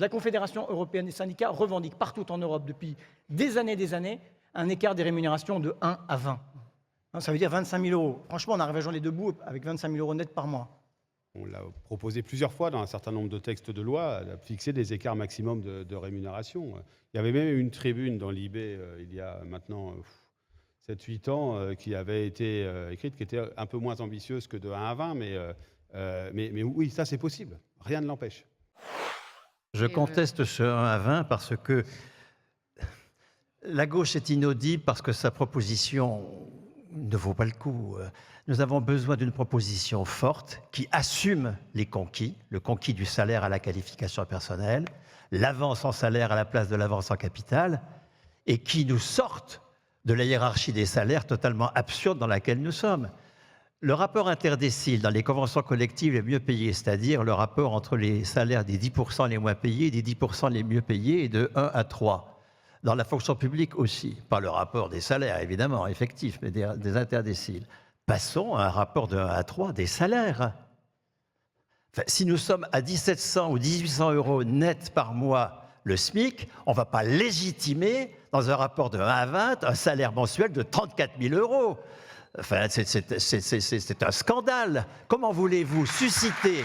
La Confédération européenne des syndicats revendique partout en Europe depuis des années un écart des rémunérations de 1 à 20. Ça veut dire 25 000 euros. Franchement, on arrive à joindre les deux bouts avec 25 000 euros net par mois. On l'a proposé plusieurs fois dans un certain nombre de textes de loi, de fixer des écarts maximum de rémunération. Il y avait même une tribune dans l'IB il y a maintenant 7-8 ans qui avait été écrite, qui était un peu moins ambitieuse que de 1 à 20, mais oui, ça c'est possible. Rien ne l'empêche. Je conteste ce 1 à 20 parce que la gauche est inaudible, parce que sa proposition ne vaut pas le coup. Nous avons besoin d'une proposition forte qui assume les conquis, le conquis du salaire à la qualification personnelle, l'avance en salaire à la place de l'avance en capital, et qui nous sorte de la hiérarchie des salaires totalement absurde dans laquelle nous sommes. Le rapport interdécile dans les conventions collectives les mieux payées, c'est-à-dire le rapport entre les salaires des 10% les moins payés et des 10% les mieux payés, est de 1 à 3. Dans la fonction publique aussi, pas le rapport des salaires évidemment, effectifs, mais des interdéciles. Passons à un rapport de 1 à 3 des salaires. Enfin, si nous sommes à 1700 ou 1800 euros net par mois le SMIC, on ne va pas légitimer dans un rapport de 1 à 20 un salaire mensuel de 34 000 euros. Enfin, c'est un scandale. Comment voulez-vous susciter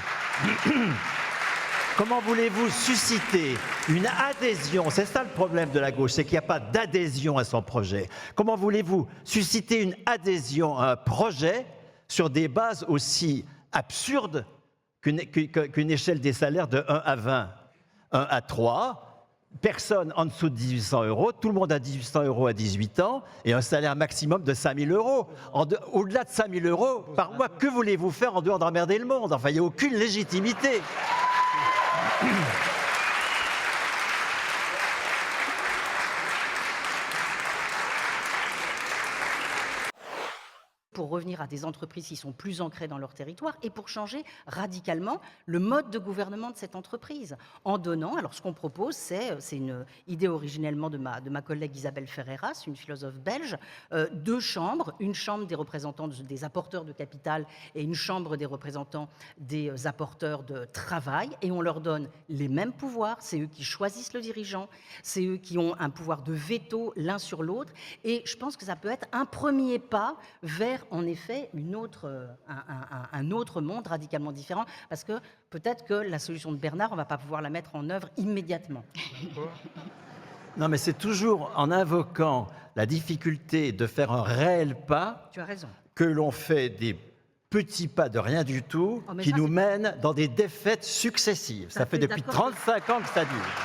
une adhésion? C'est ça le problème de la gauche, c'est qu'il n'y a pas d'adhésion à son projet. Comment voulez-vous susciter une adhésion à un projet sur des bases aussi absurdes qu'une échelle des salaires de 1 à 20, 1 à 3, personne en dessous de 1800 euros, tout le monde a 1800 euros à 18 ans, et un salaire maximum de 5000 euros. Au-delà de 5000 euros par mois, que voulez-vous faire en dehors d'emmerder le monde? Enfin, il n'y a aucune légitimité. Pour revenir à des entreprises qui sont plus ancrées dans leur territoire et pour changer radicalement le mode de gouvernement de cette entreprise. En donnant, alors ce qu'on propose, c'est une idée originellement de ma collègue Isabelle Ferreiras, une philosophe belge, 2 chambres, une chambre des représentants des apporteurs de capital et une chambre des représentants des apporteurs de travail, et on leur donne les mêmes pouvoirs, c'est eux qui choisissent le dirigeant, c'est eux qui ont un pouvoir de veto l'un sur l'autre, et je pense que ça peut être un premier pas vers en effet un autre monde radicalement différent, parce que peut-être que la solution de Bernard, on ne va pas pouvoir la mettre en œuvre immédiatement. Non, mais c'est toujours en invoquant la difficulté de faire un réel pas, tu as raison, que l'on fait des petits pas de rien du tout qui nous mènent dans des défaites successives. Ça fait depuis 35 ans que ça dure.